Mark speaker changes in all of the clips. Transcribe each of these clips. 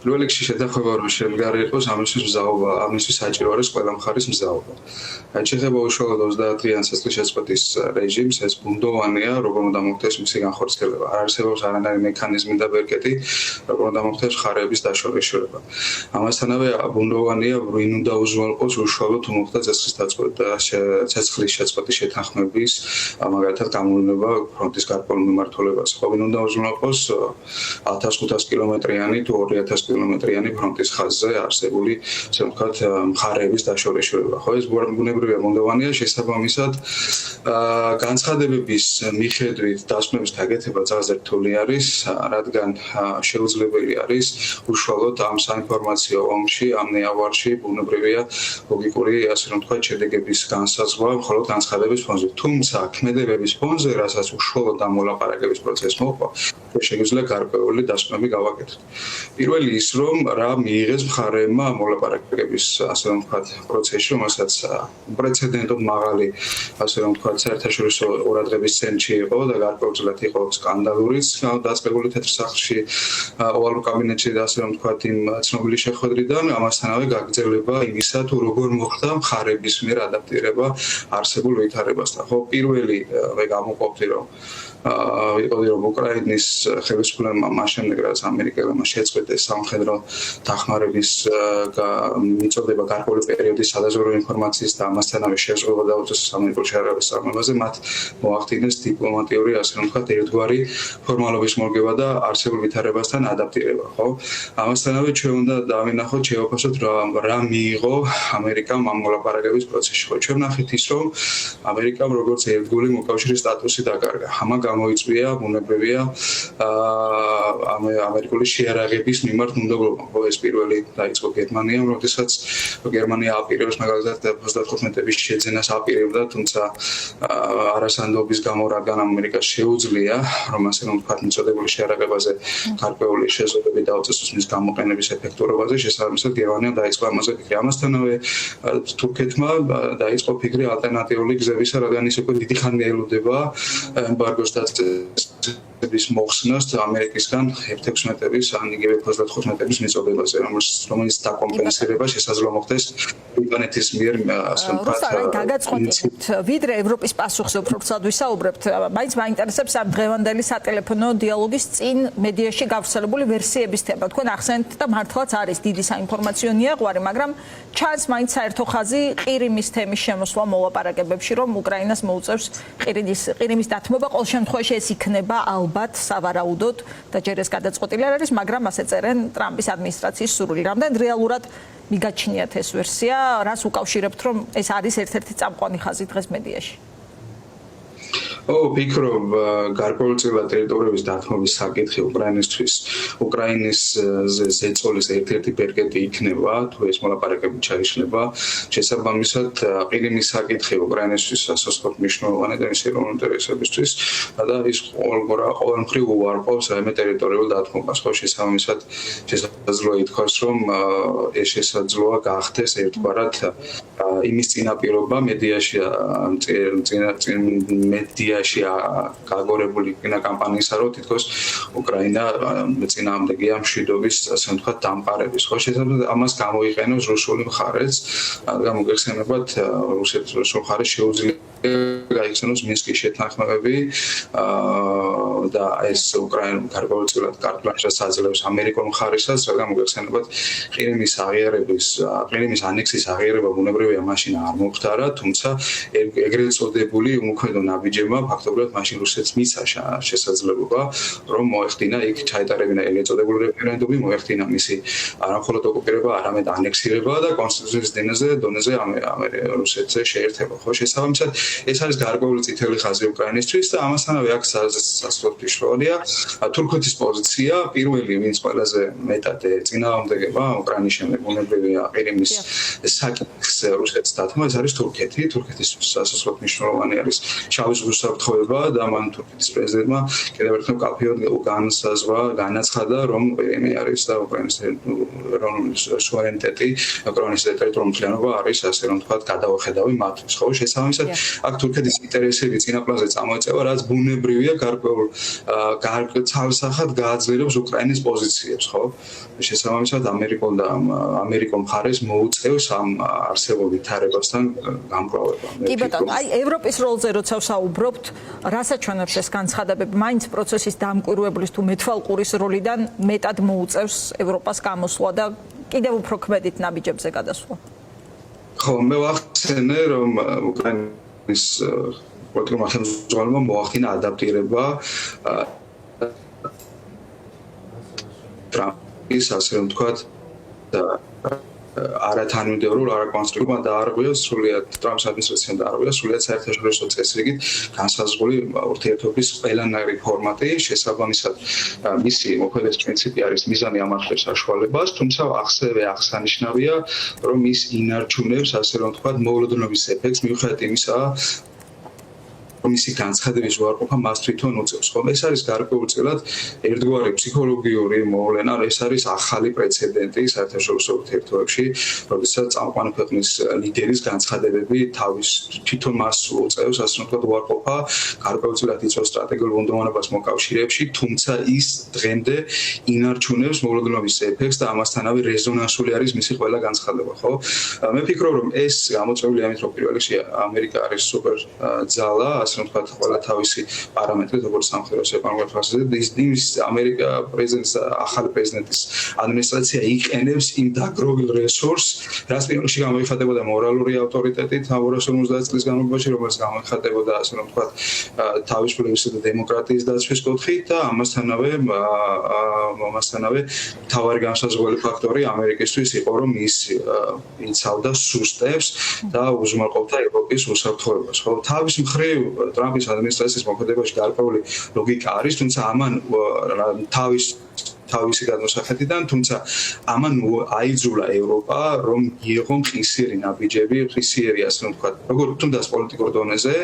Speaker 1: პირველ რიგში შეთანხმება რომ შემდგარი იყოს ამისთვის მზაობა, ამისთვის საჭირო არის ყველა მხარის მზაობა. შეიძლება უშუალოდ 30-დღიანი სასწრაფო შეწყვეტის რეჟიმს, ეს ბუნდოვანია, როგორ უნდა მოხდეს მისი განხორციელება. არ არსებობს არანაირი მექანიზმი და ბერკეტი, როგორ უნდა მოხდეს მხარეების დაშორიშორება. ამასთანავე ბუნდოვანია, ვინ უნდა უზრუნველყოს უშუალოდ მოხდა ცეცხლის შეწყვეტის შეთანხმების, მაგალითად გამოვლენა ფრონტის გარკვეულ მიმართულებას. ვინ უნდა უზრუნველყოს 1500 კილომეტრიანი თუ 2000 კილომეტრიანი ფრონტის ხაზზე არსებული, ასე ვთქვათ, მხარეების დაშორიშორება. ხო, ეს ბუნებრივია ბუნდოვანია, შესაბამისად განცხადებების მიხედვით დასკვნების გაკეთება ძალზე რთული არის, რადგან შეუძლებელი არის უშუალოდ ამ საინფორმაციო ომში, ამ ნეავარში ბუნებრივია ლოგიკური, ასე რომ ვთქვათ, შედეგების განსაზღვრა მხოლოდ განცხადების ფონზე. თუმცა ქმედებების ფონზე, რასაც უშუალოდ ამ მოლაპარაკების პროცესს მოჰყვა, შეგვიძლია გარკვეული დასკვნები გავაკეთოთ. პირველი ის რომ რა მიიღეს მხარეებმა მოლაპარაკების, ასე რომ ვთქვათ, პროცესში, რომელსაც პრეცედენტოდ მაღალი, ასე რომ ვთქვათ, საერთაშორისო ყურადღების ცენტრში იყო და გარკვეულწილად იყო სკანდალურიც დაწყებული თეთრ სახლში, ოვალურ კაბინეტში და ასე რომ ვთქვათ, იმ ცნობილი შეხვედრიდან, ამასთანავე გაგრძელება იმისა, თუ როგორ მოხდა მხარეების მიერ ადაპტირება არსებულ ვითარებასთან. ხო, პირველი მე გამოყოფდი რომ ვიყოდი რომ უკრაინის ხელისუფლებამ მაშინ რაც ამერიკელებმა შეწყვეტეს სამხედრო დახმარების მიწოდება გარკვეული პერიოდის სადაზვერვო ინფორმაციის და ამასთანავე შეზღუდვა დაუწეს ამერიკულ შეერთებულ სამეფოზე, მათ მოახდინეს დიპლომატიური, ასე რომ ვთქვათ, ერთგვარი ფორმალობის მორგება და არსებულ ვითარებასთან ადაპტირება, ხო? ამასთანავე ჩვენ უნდა დავინახოთ, შევაფასოთ რა მიიღო ამერიკამ ამ მოლაპარაკების პროცესში. ხო, ჩვენ ნახეთ ის, რომ ამერიკამ როგორც ერთგული მოკავშირის სტატუსი დაკარგა. ამან გამოიწვია ბუნებრივია ამერიკული შეარაღების მიმართ უნდობლობა. ხო, ეს პირველი დაიწყო გერმანიამ, როდესაც გერმანია აპირებს მაგალითად 95-ების შეძენას აპირებდა, თუმცა არასანდობის გამო, რადგან ამერიკას შეუძლია, რომ ასე რომ ვთქვათ, მიწოდებული შეარაღებაზე გარკვეული შეზღუდვები დაუწესოს მის გამოყენების ეფექტურობაზე, შესაბამისად გერმანიამ დაიწყო ამაზე ფიქრი. ამასთანავე თურქეთმა დაიწყო ფიქრი ალტერნატიული გზებისა, რადგან ის უკვე დიდი ხანია ელოდება ემბარგოს დაწესების მოხსნას ამერიკისგან F-16-ების ან იგივე F-35-ების მიწოდებაზე, რომელიც დაკომპენსირება შესაძლო მოხდეს ბრიტანეთის მიერ, ასე ვთქვათ,
Speaker 2: გაგაწყობთ, ვიდრე ევროპის პასუხზე უფრო ცუდად ვისაუბრებთ, მაინც მაინტერესებს ამ დღევანდელი სატელეფონო დიალოგის წინ მედიაში გავრცელებული ვერსიების თემა. თქვენ ახსენეთ და მართლაც არის დიდი საინფორმაციო ნიაღვარი, მაგრამ ჩანს მაინც საერთო ხაზი ყირიმის თემის შემოსვლა მოლაპარაკებებში, რომ უკრაინას მოუწევს ყირიმის დათმობა. ყოველ შემთხვევაში ეს იქნება ალბათ სავარაუდოდ და ჯერ ეს გადაწყვეტილი არ არის, მაგრამ ასე წერენ ტრამპის ადმინისტრაციის სურვილი. რამდენ რეალურად მიგაჩნიათ ეს ვერსია, რას უკავშირებთ, რომ ეს არის ერთ-ერთი წამყვანი ხაზი დღეს მედიაში?
Speaker 1: ვფიქრობ, გარკვეულწილად ტერიტორიების დათმობის საკითხი უკრაინისთვის, უკრაინის ზეწოლის ერთ-ერთი ბერკეტი იქნება, თუ ეს მოლაპარაკები ჩაიშლება. შესაბამისად, ყირიმის საკითხი უკრაინისთვის სასწრაფოდ მნიშვნელოვანია და მისი ეროვნული ინტერესებისთვის და ის ყოველმხრივ უარყოფს რაიმე ტერიტორიულ დათმობას. ხო, შესაბამისად, შესაძლოა ითქვას, რომ ეს შესაძლოა გახდეს ერთგვარად იმის წინაპირობა მედიაში გაგორებული კინოკამპანიისა, რომ თითქოს უკრაინა წინააღმდეგია მშვიდობის, ასე ვთქვათ, დამყარების. ხო, შესაძლოა ამას გამოიყენოს რუსული მხარეც, რადგან მოგეხსენებათ, რუსული მხარე შეუძლია გაიხსენოს მინსკის შეთანხმებები და ეს უკრაინა გარკვეულწილად კარტბლანშს აძლევს ამერიკულ მხარესაც, რადგან მოგეხსენებათ, ყირიმის ანექსის აღიარება ბუნებრივია მაშინ არ მომხდარა, თუმცა ეგრეთ წოდებული უმოქმედო ნაბიჯებმა ფაქტობრივად მაშინ რუსეთს მიცა შესაძლებლობა, რომ მოეხდინა იქ ჩაეტარებინა ეგრეთ წოდებული რეფერენდუმი, მოეხდინა მისი არამხოლოდ ოკუპირება, არამედ ანექსირება და კონსტიტუციის დონეზე რუსეთზე შეერთება. ხო, შესაბამისად, ეს არის გარკვეული წითელი ხაზი უკრაინისთვის და ამასთანავე აქ სასწრაფოდ მნიშვნელოვანია თურქეთის პოზიცია. პირველი, ვინც ყველაზე მეტად წინააღმდეგება უკრაინის შემდეგ ბუნებრივია ყირიმის საკითხს რუსეთს დათმობა, ეს არის თურქეთი. თურქეთის სასწრაფოდ მნიშვნელოვანი არის შავი ზღვის უსაფრთხოება და მან თურქეთის პრეზიდენტმა კიდევ ერთხელ კაფეოდ განსაზღვრა, განაცხადა, რომ ყირიმი არის და უკრაინის სუვერენიტეტი, უკრაინის ტერიტორიული მთლიანობა არის, ასე რომ ვთქვათ, გადაუხედავი მათთვის, ხო? შესაბამისად, აქ თურქეთის ინტერესები წინაპლაზე წამოეწევა, რაც ბუნებრივია გარკვეულ ცალსახად გააძლიერებს უკრაინის პოზიციებს, ხო? შესაბამისად, ამერიკო მხარეს მოუწევს ამ არსებულ ვითარებასთან გამკლავება.
Speaker 2: კი ბატონო, აი ევროპის როლზე როცა ვსაუბრობთ, რასაც ჩვენებს ეს განცხადებები, მაინც პროცესის დამკვირვებლის თუ მეთვალყურის როლიდან მეტად მოუწევს ევროპას გამოსვლა და კიდევ უფრო ქმედით ნაბიჯებზე გადასვლა.
Speaker 1: ხო, მე ვახსენე, რომ უკრაინის პოლიტიკურმა ხელმძღვანელმა მოახდინა ადაპტირება ტრამპის, ასე რომ ვთქვათ, არათანმიმდევრულ, არაკონსტრუქტიულ დაარღვია სრულიად ტრამპის ადმინისტრაციამ დაარღვია სრულიად საერთაშორისო წესრიგით განსაზღვრული ურთიერთობის ყველანაირი ფორმატი, შესაბამისად მისი მოქმედების პრინციპი არის მიზანი ამართლებს საშუალებას, თუმცა ასევე აღსანიშნავია, რომ ის ინარჩუნებს, ასე რომ ვთქვათ, მოულოდნობის ეფექტს, მიუხედავად იმისა, მისი განცხადების უარყოფა მას თვითონ უწევს. ხომ ეს არის გარკვეულწილად ერთგვარი ფსიქოლოგიური მოვლენა, ეს არის ახალი პრეცედენტი საერთაშორისო ურთიერთობებში, როდესაც წამყვანი ქვეყნის ლიდერის განცხადებები თვითონ მას უწევს, ასე რომ ვთქვათ, უარყოფა გარკვეულწილად იწვევს სტრატეგიულ უნდომონებას მოკავშირეებში, თუმცა ის დღემდე ინარჩუნებს მოულოდნობის ეფექტს და ამასთანავე რეზონანსული არის მისი ყველა განცხადება, ხო? მე ვფიქრობ, რომ ეს გამოწვეული ამით, რომ პირველ რიგში ამერიკა არის სუპერ ძალა, ასე რომ ვთქვათ, ყველა თავისი პარამეტრით, როგორც სამხედრო ეკონომიკურ ფასზე, ის ამერიკა პრეზიდენტის ახალი პრეზიდენტის ადმინისტრაცია იყენებს იმ დაგროვილ რესურსს, რაც პირველ რიგში გამოიხატებოდა მორალური ავტორიტეტით 250 წლის განმავლობაში, რომელიც გამოიხატებოდა, ასე რომ ვთქვათ, თავისუფლებისა და დემოკრატიის დაცვის კუთხით და ამასთანავე მთავარი განსაზღვრელი ფაქტორი ამერიკისთვის იყო, რომ ის იცავდა სუსტებს და უზრუნველყოფდა ევროპის უსაფრთხოებას. ხო, თავის მხრივ ტრამპის ადმინისტრაციის მოქმედებაში გარკვეული ლოგიკა არის, თუმცა ამან თავისი გადმოსახედიდან, თუმცა ამან აიძულა ევროპა, რომ მიიღო მყისიერი ნაბიჯები, მყისიერი, ასე რომ ვთქვათ, როგორც თუნდაც პოლიტიკურ დონეზე,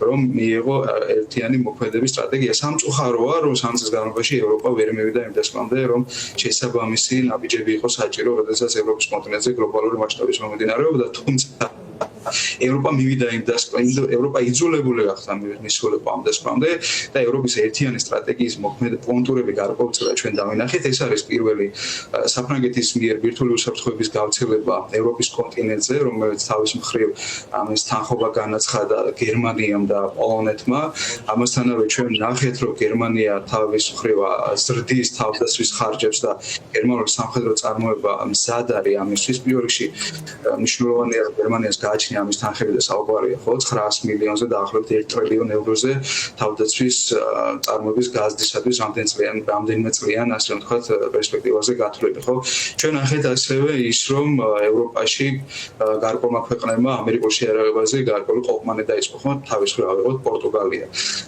Speaker 1: რომ მიიღო ერთიანი მოქმედების სტრატეგია. სამწუხაროა, რომ 3 წლის განმავლობაში ევროპა ვერ მივიდა იმ დასკვნამდე, რომ შესაბამისი ნაბიჯები იყო საჭირო, როდესაც ევროპის კონტინენტზე გლობალური მასშტაბის მომდინარეობდა, თუმცა ევროპა მივიდა იმ დასკვნამდე, ევროპა იძულებული გახდა მისულიყო ამ დასკვნამდე და ევროპის ერთიანი სტრატეგიის მოქმედი კონტურები გარკვეულწილად ჩვენ დავინახეთ. ეს არის პირველი საფრანგეთის მიერ ბირთვული უსაფრთხოების გავრცელება ევროპის კონტინენტზე, რომელიც თავის მხრივ ამის თანხმობა განაცხადა გერმანიამ და პოლონეთმა. ამასთანავე ჩვენ ნახეთ, რომ გერმანია თავის მხრივ ზრდის თავდაცვის ხარჯებს და გერმანული სამხედრო წარმოება მზად არის ამისთვის. პირველ რიგში მნიშვნელოვანია, რომ გერმანიას გააჩნია ამის თანხები და საუბარია, ხო, 900 მილიონზე დაახლოებით 1 ტრილიონ ევროზე თავდაცვის წარმოების გაზრდისათვის რამდენიმე წლიან, ასე რომ ვთქვათ, პერსპექტივაზე გათვლილი, ხო? ჩვენ ნახეთ ასევე ის, რომ ევროპაში გარკვეულმა ქვეყნებმა ამერიკულ შეერაღებაზე გარკვეული ყოყმანი დაიწყო, ხო? თავის მხრივ ავიღოთ პორტუგალია.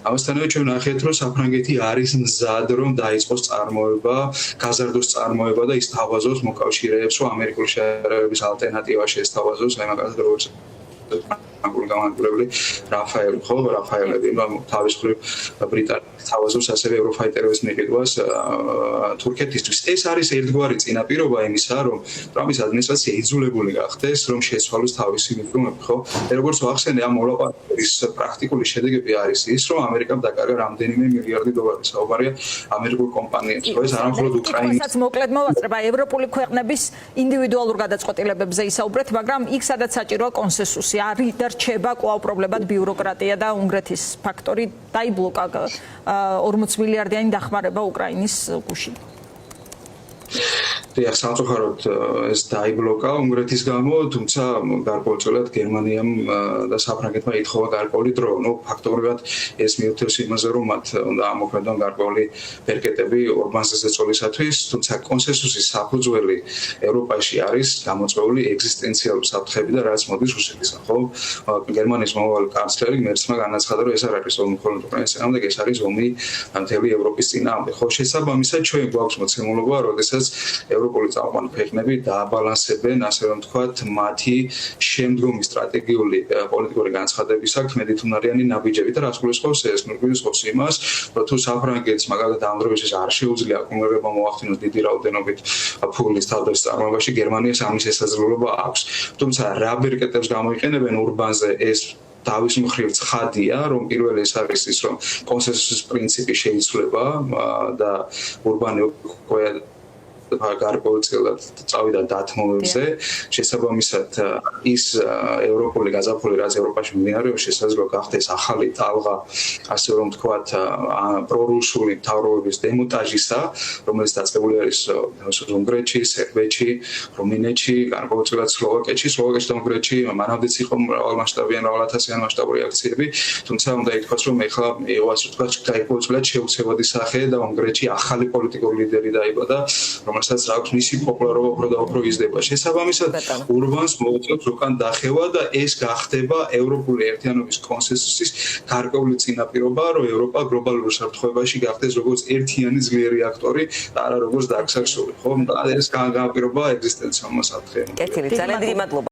Speaker 1: ამასთანავე ჩვენ ნახეთ, რომ საფრანგეთი არის მზად, რომ დაიწყოს წარმოება, გაზარდოს წარმოება და ის თავაზობს მოკავშირეებს, რომ ამერიკული შეერაღების ალტერნატივა შეესთავაზოს, აი მაგალითად როგორც გამანკურებელი რაფაელები, თავის მხრივ ბრიტანეთის თავაზობს ასევე ევროფაიტერების მიყიდვას თურქეთისთვის. ეს არის ერთგვარი წინაპირობა იმისა, რომ ტრამპის ადმინისტრაცია იძულებული გახდეს, რომ შეცვალოს თავისი მიდგომები, ხო? როგორც ვახსენე, ამ მოლაპარაკების პრაქტიკული შედეგები არის ის, რომ ამერიკამ დაკარგა რამდენიმე მილიარდი დოლარი. საუბარია ამერიკულ კომპანიებს, ხო? ეს არამხოლოდ უკრაინას
Speaker 2: მოკლედ მოვაწყდება ევროპული ქვეყნების ინდივიდუალურ გადაწყვეტილებებზე ისაუბრეთ, მაგრამ იქ სადაც საჭიროა კონსენსუსი, არის და რჩება კვლავ პრობლემად ბიუროკრატია და უნგრეთის ფაქტორი დაიბლოკა 40 მილიარდიანი დახმარება უკრაინის გუშინ.
Speaker 1: დიახ, სამწუხაროდ ეს დაიბლოკა უნგრეთის გამო, თუმცა გარკვეულწილად გერმანიამ და საფრანგეთმა ითხოვა გარკვეული დრო. ფაქტობრივად ეს მიუთითებს იმაზე, რომ მათ უნდა ამოქმედონ გარკვეული ბერკეტები ორბანზე ზეწოლისათვის, თუმცა კონსენსუსის საფუძველი ევროპაში არის გამოწვეული ეგზისტენციალური საფრთხეები და რაც მოდის რუსეთისგან, ხო? გერმანიის მომავალი კანცლერი მერცმა განაცხადა, რომ ეს არ არის ომი მხოლოდ უკრაინის წინააღმდეგ, ეს არის ომი მთელი ევროპის წინააღმდეგ. ხო, შესაბამისად ჩვენ გვაქვს მოცემულობა, როდესაც ევროპული წამყვანი ქვეყნები დააბალანსებენ, ასე რომ ვთქვათ, მათი შემდგომი სტრატეგიული პოლიტიკური განცხადებისა ქმედითუნარიანი ნაბიჯები და რაც გულისხმობს ეს, გულისხმობს იმას, რომ თუ საფრანგეთს მაგალითად ამ დროისთვის არ შეუძლია აკუმულირება მოახდინოს დიდი რაოდენობით ფულის თავდაცვის წარმოებაში, გერმანიას ამის შესაძლებლობა აქვს. თუმცა რა ბერკეტებს გამოიყენებენ ურბანზე ეს დავის მხრივ ცხადია, რომ პირველი ეს არის ის, რომ კონსენსუსის პრინციპი შეიცვლება და ურბანი უკვე გარკვეულწილად წავიდა დათმობებზე. შესაბამისად, ის ევროპული გაზაფხული, რაც ევროპაში მიმდინარეობს, შესაძლოა გახდეს ახალი ტალღა, ასე რომ ვთქვათ, პრორუსული მთავრობების დემონტაჟისა, რომელიც დაწყებული არის უნგრეთში, სერბეთში, რუმინეთში, გარკვეულწილად სლოვაკეთში და უნგრეთში მანამდეც იყო მრავალათასიანი მასშტაბური აქციები, თუმცა უნდა ითქვას, რომ ეხლა ასე ვთქვათ, გარკვეულწილად შეუცებადი სახე და უნგრეთში ახალი პოლიტიკური ლიდერი დაიბადა, რომელსაც აქვს მისი პოპულარობა უფრო და უფრო იზრდება. შესაბამისად, ურბანს მოუწევს უკან დახევა და ეს გახდება ევროპული ერთიანობის კონსენსუსის გარკვეული წინაპირობა, რომ ევროპა გლობალურ საფრთხეობაში გახდეს როგორც ერთიანი ძლიერი აქტორი და არა როგორც დარგსაქსული. ხო, ეს განაპირობა ეგზისტენციალურმა საფრთხემ.
Speaker 3: კეთილი, ძალიან დიდი მადლობა.